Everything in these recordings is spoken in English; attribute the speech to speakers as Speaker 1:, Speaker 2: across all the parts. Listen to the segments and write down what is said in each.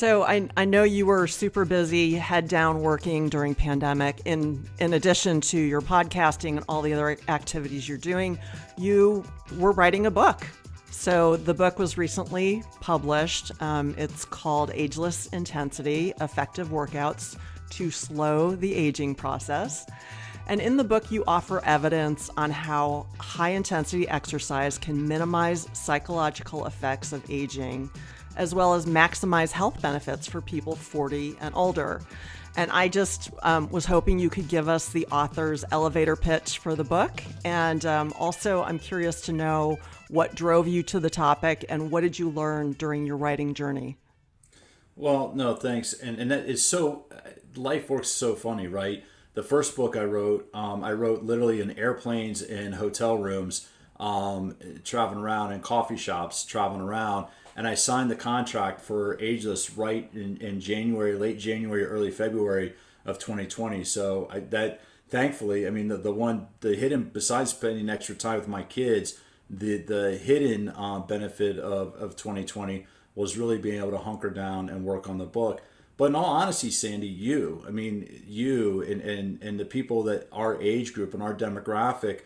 Speaker 1: So I know you were super busy, head down working during pandemic. In addition to your podcasting and all the other activities you're doing, you were writing a book. So the book was recently published. It's called Ageless Intensity, Effective Workouts to Slow the Aging Process. And in the book, you offer evidence on how high-intensity exercise can minimize psychological effects of aging, as well as maximize health benefits for people 40 and older. And I just was hoping you could give us the author's elevator pitch for the book. And also, I'm curious to know what drove you to the topic and what did you learn during your writing journey?
Speaker 2: Well, no, thanks. And that is so, life works so funny, right? The first book I wrote literally in airplanes and hotel rooms, traveling around in coffee shops, traveling around. And I signed the contract for Ageless right in January, late January, early February of 2020. So thankfully, I mean, the hidden, besides spending extra time with my kids, the hidden benefit of 2020 was really being able to hunker down and work on the book. But in all honesty, Sandy, you and the people that our age group and our demographic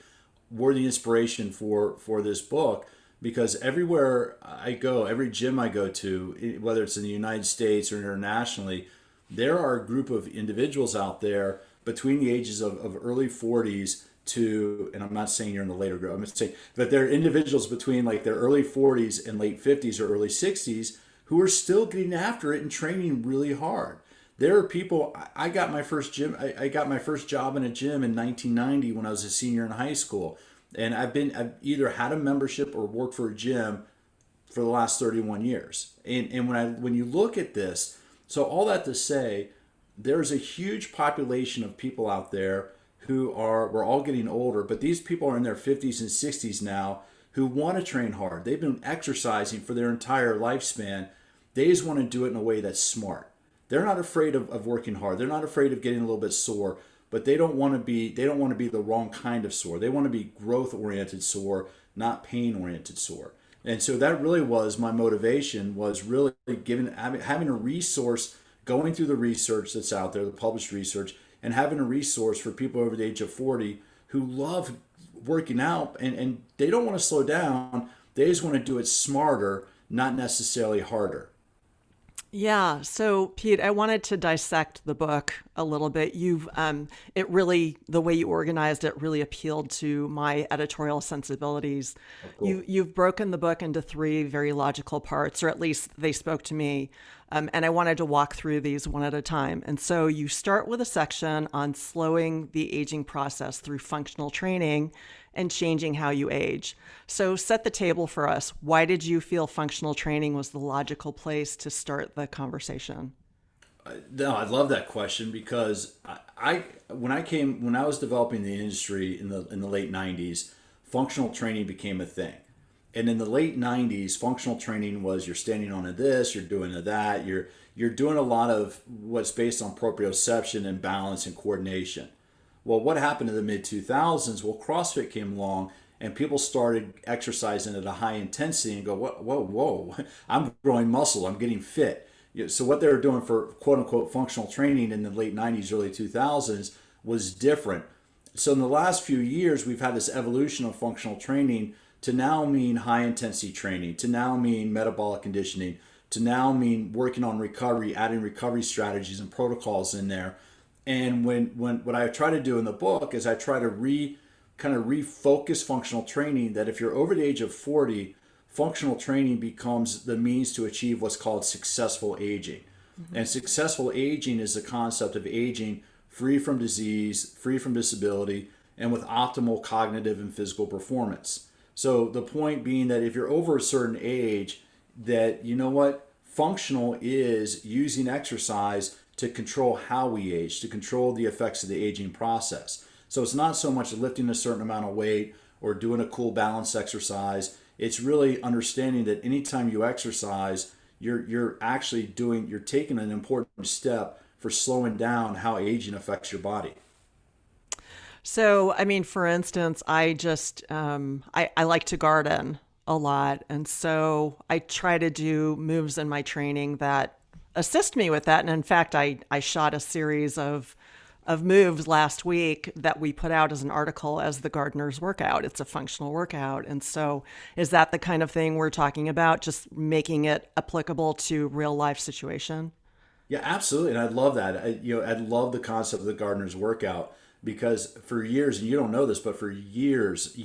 Speaker 2: were the inspiration for this book, because everywhere I go, every gym I go to, whether it's in the United States or internationally, there are a group of individuals out there between the ages of early 40s to, and I'm not saying you're in the later group, I'm just saying, but there are individuals between like their early 40s and late 50s or early 60s who are still getting after it and training really hard. There are people. I got my first job in a gym in 1990 when I was a senior in high school, and I've either had a membership or worked for a gym for the last 31 years. And when you look at this, so all that to say, there's a huge population of people out there we're all getting older, but these people are in their 50s and 60s now, who want to train hard. They've been exercising for their entire lifespan. They just want to do it in a way that's smart. They're not afraid of working hard. They're not afraid of getting a little bit sore, but they don't want to be the wrong kind of sore. They want to be growth-oriented sore, not pain-oriented sore. And so that really was my motivation, was really having a resource, going through the research that's out there, the published research, and having a resource for people over the age of 40 who love working out and they don't want to slow down. They just want to do it smarter, not necessarily harder.
Speaker 1: Yeah. So Pete, I wanted to dissect the book a little bit. The way you organized it really appealed to my editorial sensibilities.
Speaker 2: Oh, cool.
Speaker 1: You've broken the book into three very logical parts, or at least they spoke to me. And I wanted to walk through these one at a time. And so you start with a section on slowing the aging process through functional training and changing how you age. So set the table for us. Why did you feel functional training was the logical place to start the conversation?
Speaker 2: No, I love that question, because when I was developing the industry in the late 90s, functional training became a thing. And in the late 90s, functional training was you're standing on this, you're doing that, you're doing a lot of what's based on proprioception and balance and coordination. Well, what happened in the mid 2000s? Well, CrossFit came along and people started exercising at a high intensity and go, whoa, I'm growing muscle, I'm getting fit. So what they were doing for quote unquote functional training in the late 90s, early 2000s was different. So in the last few years, we've had this evolution of functional training to now mean high intensity training, to now mean metabolic conditioning, to now mean working on recovery, adding recovery strategies and protocols in there. And when what I try to do in the book is I try to refocus functional training, that if you're over the age of 40, functional training becomes the means to achieve what's called successful aging. Mm-hmm. And successful aging is the concept of aging free from disease, free from disability, and with optimal cognitive and physical performance. So the point being that if you're over a certain age, that, you know what, functional is using exercise to control how we age, to control the effects of the aging process. So it's not so much lifting a certain amount of weight or doing a cool balance exercise. It's really understanding that anytime you exercise, you're taking an important step for slowing down how aging affects your body.
Speaker 1: So, I mean, for instance, I like to garden a lot. And so I try to do moves in my training that assist me with that. And in fact, I shot a series of moves last week that we put out as an article as the gardener's workout. It's a functional workout. And so is that the kind of thing we're talking about, just making it applicable to real life situation?
Speaker 2: Yeah, absolutely. And I'd love that. I'd love the concept of the gardener's workout because for years, and you don't know this, but for years,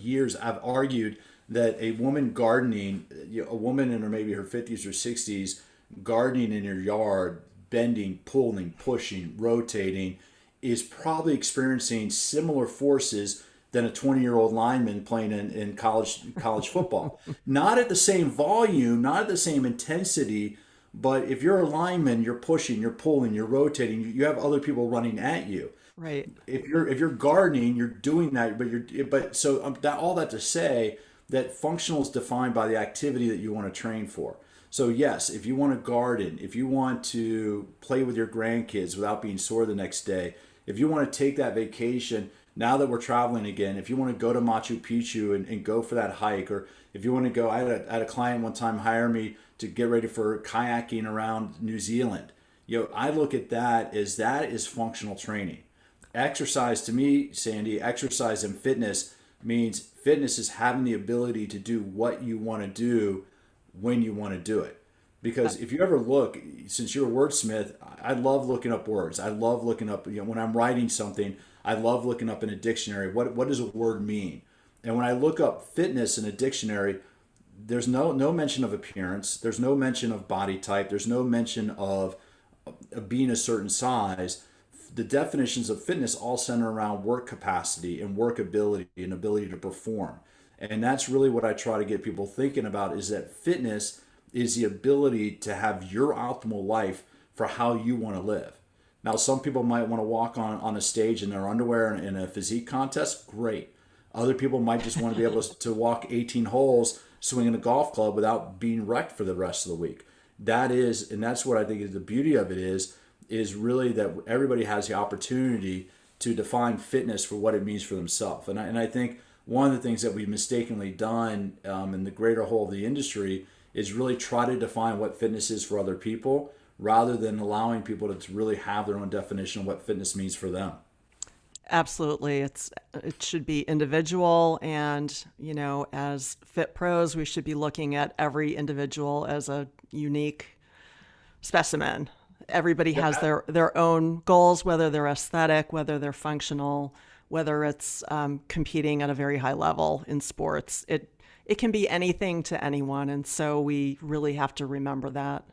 Speaker 2: I've argued that a woman gardening, a woman in maybe her 50s or 60s, gardening in her yard, bending, pulling, pushing, rotating, is probably experiencing similar forces than a 20-year-old lineman playing in college football. Not at the same volume, not at the same intensity, but if you're a lineman, you're pushing, you're pulling, you're rotating, you have other people running at you.
Speaker 1: Right.
Speaker 2: If you're gardening, you're doing that, all that to say that functional is defined by the activity that you want to train for. So yes, if you want to garden, if you want to play with your grandkids without being sore the next day, if you want to take that vacation, now that we're traveling again, if you want to go to Machu Picchu and go for that hike, or if you want to go, I had a client one time hire me to get ready for kayaking around New Zealand. I look at that is functional training. Exercise to me, Sandy, exercise and fitness means fitness is having the ability to do what you want to do when you want to do it. Because if you ever look, since you're a wordsmith, I love looking up words. I love looking up, when I'm writing something, I love looking up in a dictionary, what does a word mean? And when I look up fitness in a dictionary, there's no mention of appearance. There's no mention of body type. There's no mention of being a certain size. The definitions of fitness all center around work capacity and work ability and ability to perform. And that's really what I try to get people thinking about, is that fitness is the ability to have your optimal life for how you want to live. Now, some people might want to walk on a stage in their underwear in a physique contest. Great. Other people might just want to be able to walk 18 holes swinging a golf club without being wrecked for the rest of the week. That's what I think is the beauty of it is really that everybody has the opportunity to define fitness for what it means for themselves. And I think one of the things that we've mistakenly done in the greater whole of the industry is really try to define what fitness is for other people rather than allowing people to really have their own definition of what fitness means for them.
Speaker 1: Absolutely. It should be individual, and as fit pros, we should be looking at every individual as a unique specimen. Everybody has their own goals, whether they're aesthetic, whether they're functional, whether it's competing at a very high level in sports. It can be anything to anyone, and so we really have to remember that.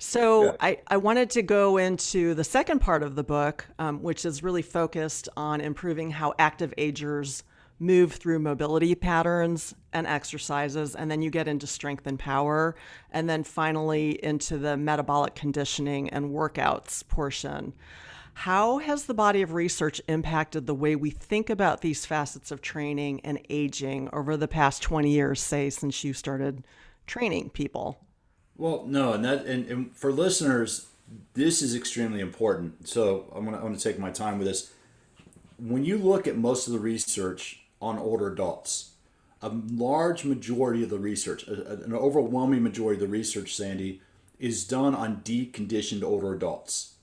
Speaker 1: So I wanted to go into the second part of the book, which is really focused on improving how active agers move through mobility patterns and exercises, and then you get into strength and power, and then finally into the metabolic conditioning and workouts portion. How has the body of research impacted the way we think about these facets of training and aging over the past 20 years, say, since you started training people?
Speaker 2: Well, no, and for listeners, this is extremely important. So I'm gonna take my time with this. When you look at most of the research on older adults, a large majority of the research, an overwhelming majority of the research, Sandy, is done on deconditioned older adults.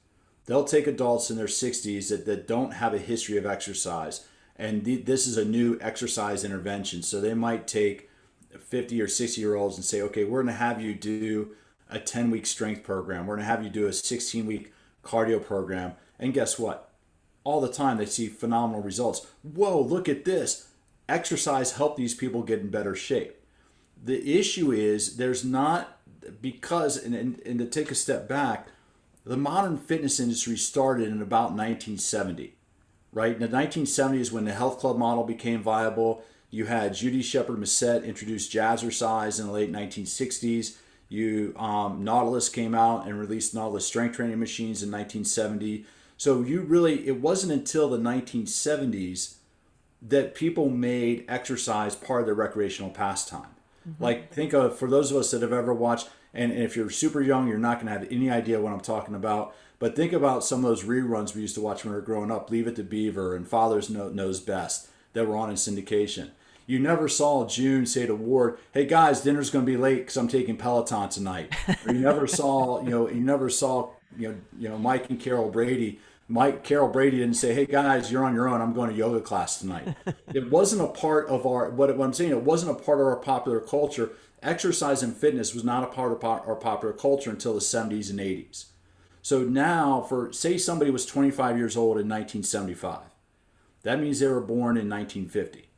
Speaker 2: They'll take adults in their 60s that don't have a history of exercise, and this is a new exercise intervention. So they might take 50 or 60-year-olds and say, okay, we're going to have you do a 10-week strength program. We're going to have you do a 16-week cardio program. And guess what? All the time they see phenomenal results. Whoa, look at this. Exercise helped these people get in better shape. The issue is there's not, because, and to take a step back, the modern fitness industry started in about 1970, right? In the 1970s, when the health club model became viable, you had Judy Shepard-Massett introduce jazzercise in the late 1960s. Nautilus came out and released Nautilus strength training machines in 1970. So it wasn't until the 1970s that people made exercise part of their recreational pastime. Mm-hmm. Like, think of, for those of us that have ever watched, and if you're super young, you're not going to have any idea what I'm talking about. But think about some of those reruns we used to watch when we were growing up, Leave It to Beaver and Father's Knows Best, that were on in syndication. You never saw June say to Ward, "Hey guys, dinner's going to be late because I'm taking Peloton tonight." Or you never saw, Mike and Carol Brady. Carol Brady didn't say, "Hey guys, you're on your own. I'm going to yoga class tonight." It wasn't a part of what I'm saying. It wasn't a part of our popular culture. Exercise and fitness was not a part of our popular culture until the 70s and 80s. So now, for say somebody was 25 years old in 1975, that means they were born in 1950.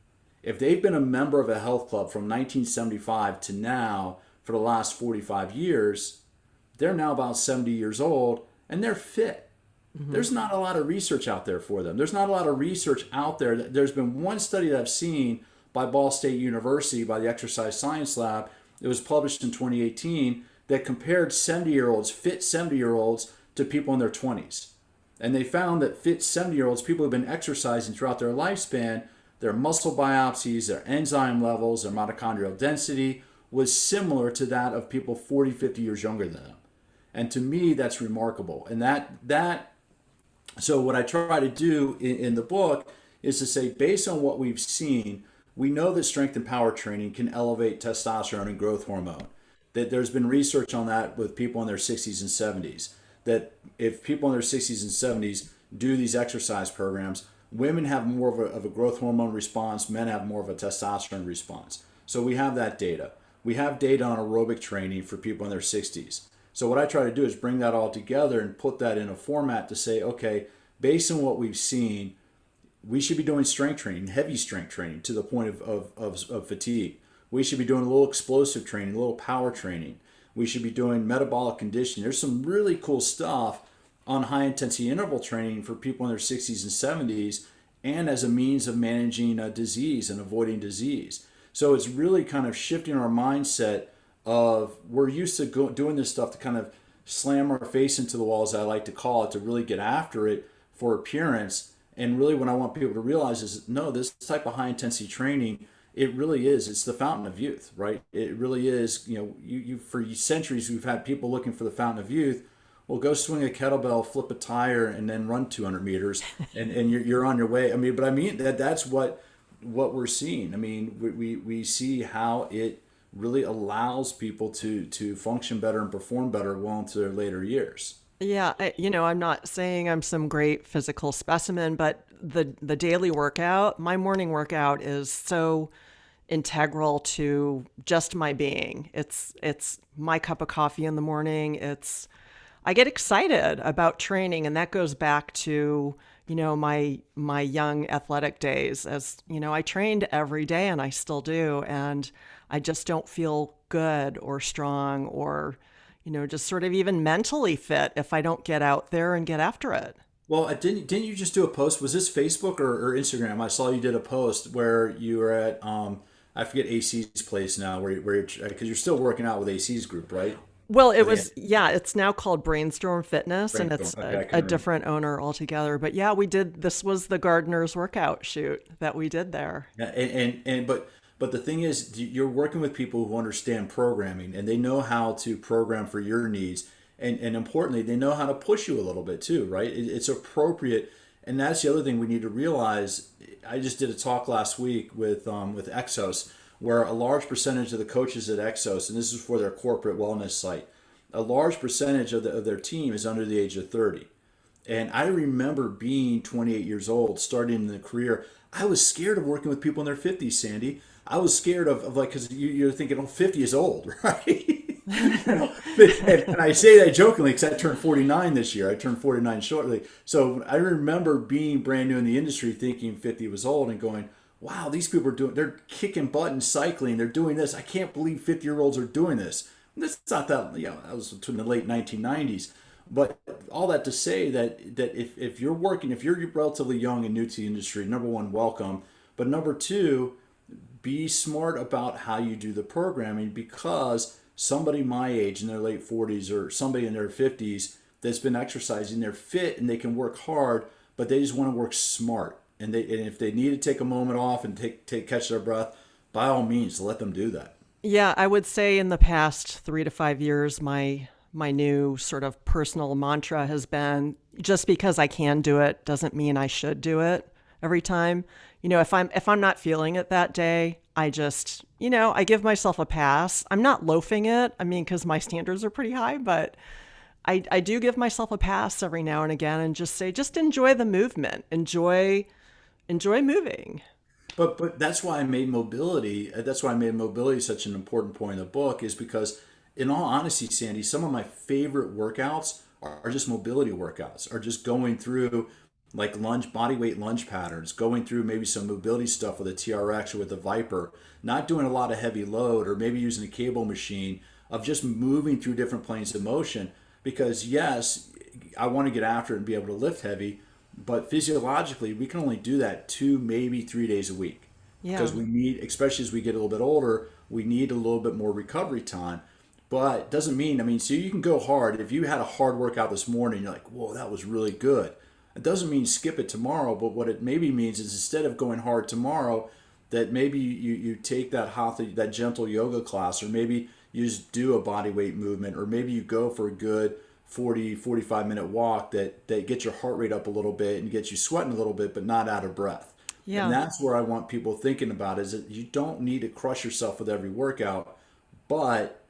Speaker 2: If they've been a member of a health club from 1975 to now for the last 45 years, they're now about 70 years old and they're fit. Mm-hmm. There's not a lot of research out there for them. There's not a lot of research out there. There's been one study that I've seen by Ball State University, by the Exercise Science Lab. It was published in 2018 that compared 70-year-olds, fit 70-year-olds, to people in their 20s. And they found that fit 70-year-olds, people who've been exercising throughout their lifespan, their muscle biopsies, their enzyme levels, their mitochondrial density was similar to that of people 40, 50 years younger than them. And to me, that's remarkable. And so what I try to do in the book is to say, based on what we've seen, we know that strength and power training can elevate testosterone and growth hormone. That there's been research on that with people in their 60s and 70s. That if people in their 60s and 70s do these exercise programs, women have more of a growth hormone response, men have more of a testosterone response. So we have that data. We have data on aerobic training for people in their 60s. So what I try to do is bring that all together and put that in a format to say, okay, based on what we've seen, we should be doing strength training, heavy strength training to the point of fatigue. We should be doing a little explosive training, a little power training. We should be doing metabolic conditioning. There's some really cool stuff on high intensity interval training for people in their 60s and 70s and as a means of managing disease and avoiding disease. So it's really kind of shifting our mindset of we're used to doing this stuff to kind of slam our face into the wall, as I like to call it, to really get after it for appearance. And really what I want people to realize is, no, this type of high intensity training, it really is. It's the fountain of youth, right? It really is. You for centuries, we've had people looking for the fountain of youth. Well, go swing a kettlebell, flip a tire, and then run 200 meters, and you're on your way. That's what we're seeing. I mean, we see how it really allows people to function better and perform better well into their later years.
Speaker 1: Yeah, I'm not saying I'm some great physical specimen, but the daily workout, my morning workout is so integral to just my being. It's my cup of coffee in the morning. I get excited about training, and that goes back to, my young athletic days. As, I trained every day and I still do, and I just don't feel good or strong or just sort of even mentally fit if I don't get out there and get after it.
Speaker 2: Well, didn't you just do a post? Was this Facebook or Instagram? I saw you did a post where you were at, I forget AC's place now, where you're, because you're still working out with AC's group, right?
Speaker 1: Well, it's now called Brainstorm Fitness, and it's a different owner altogether. But yeah, this was the gardener's workout shoot that we did there.
Speaker 2: Yeah, but the thing is, you're working with people who understand programming, and they know how to program for your needs. And importantly, they know how to push you a little bit too, right? It's appropriate. And that's the other thing we need to realize. I just did a talk last week with Exos, where a large percentage of the coaches at Exos, and this is for their corporate wellness site, a large percentage of their team is under the age of 30. And I remember being 28 years old, starting in the career. I was scared of working with people in their 50s, Sandy. I was scared of because you're thinking, 50 is old, right? And I say that jokingly because I turned 49 this year. I turned 49 shortly. So I remember being brand new in the industry, thinking 50 was old and going, wow, these people they're kicking butt and cycling. They're doing this. I can't believe 50-year-olds are doing this. It's not that, that was in the late 1990s. But all that to say that if you're working, if you're relatively young and new to the industry, number one, welcome. But number two, be smart about how you do the programming, because somebody my age in their late 40s or somebody in their 50s that's been exercising, they're fit and they can work hard, but they just want to work smart. And if they need to take a moment off and catch their breath, by all means, let them do that.
Speaker 1: Yeah, I would say in the past 3 to 5 years, my new sort of personal mantra has been, just because I can do it doesn't mean I should do it. every time. If I'm not feeling it that day, I just, I give myself a pass. I'm not loafing it. I mean, because my standards are pretty high, but I do give myself a pass every now and again and just say, just enjoy the movement, enjoy moving.
Speaker 2: But that's why I made mobility. That's why I made mobility such an important point in the book, is because, in all honesty, Sandy, some of my favorite workouts are just mobility workouts, are just going through like body weight lunge patterns, going through maybe some mobility stuff with a TRX or with a Viper, not doing a lot of heavy load, or maybe using a cable machine, of just moving through different planes of motion. Because yes, I want to get after it and be able to lift heavy, but physiologically we can only do that 2, maybe 3 days a week.
Speaker 1: Yeah.
Speaker 2: Because we need, especially as we get a little bit older, we need a little bit more recovery time. But it doesn't mean, so you can go hard. If you had a hard workout this morning, you're like, whoa, that was really good. It doesn't mean skip it tomorrow, but what it maybe means is, instead of going hard tomorrow, that maybe you take that gentle yoga class, or maybe you just do a body weight movement, or maybe you go for a good 45 minute walk that gets your heart rate up a little bit and gets you sweating a little bit, but not out of breath.
Speaker 1: Yeah.
Speaker 2: And that's where I want people thinking about, is that you don't need to crush yourself with every workout, but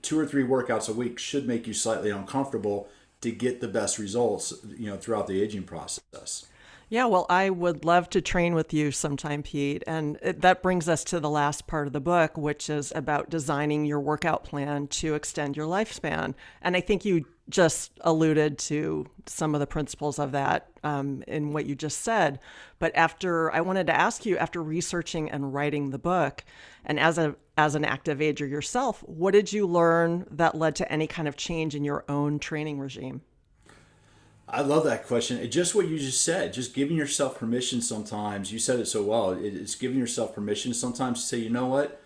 Speaker 2: 2 or 3 workouts a week should make you slightly uncomfortable to get the best results, throughout the aging process.
Speaker 1: Yeah, well, I would love to train with you sometime, Pete. And that brings us to the last part of the book, which is about designing your workout plan to extend your lifespan. And I think you just alluded to some of the principles of that in what you just said. But I wanted to ask you, after researching and writing the book, and as an active ager yourself, what did you learn that led to any kind of change in your own training regime?
Speaker 2: I love that question. It's just what you just said, just giving yourself permission sometimes. You said it so well. It's giving yourself permission sometimes to say, you know what?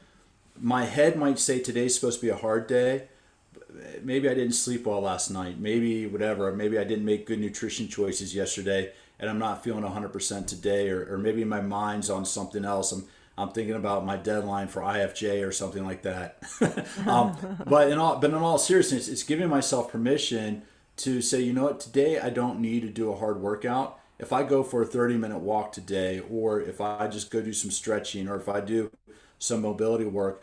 Speaker 2: My head might say today's supposed to be a hard day. Maybe I didn't sleep well last night. Maybe whatever. Maybe I didn't make good nutrition choices yesterday, and I'm not feeling 100% today. Or maybe my mind's on something else. I'm thinking about my deadline for IFJ or something like that. But in all seriousness, it's giving myself permission to say, you know what, today I don't need to do a hard workout. If I go for a 30-minute walk today, or if I just go do some stretching, or if I do some mobility work,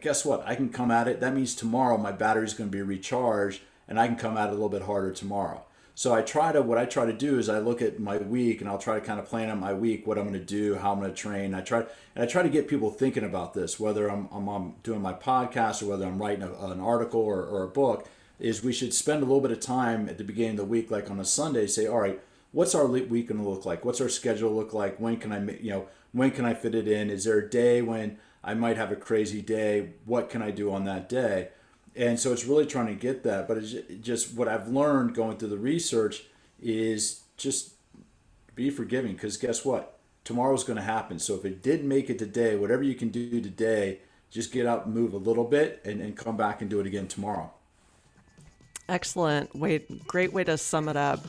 Speaker 2: guess what? I can come at it. That means tomorrow my battery's going to be recharged, and I can come at it a little bit harder tomorrow. So what I try to do is I look at my week, and I'll try to kind of plan out my week, what I'm going to do, how I'm going to train. I try to get people thinking about this, whether I'm doing my podcast or whether I'm writing an article or a book, is we should spend a little bit of time at the beginning of the week, like on a Sunday, say, all right, what's our week going to look like? What's our schedule look like? When can I fit it in? Is there a day when I might have a crazy day? What can I do on that day? And so it's really trying to get that. But it's just what I've learned going through the research is just be forgiving, because guess what? Tomorrow's going to happen. So if it didn't make it today, whatever you can do today, just get out and move a little bit, and come back and do it again tomorrow.
Speaker 1: Excellent. Great way to sum it up.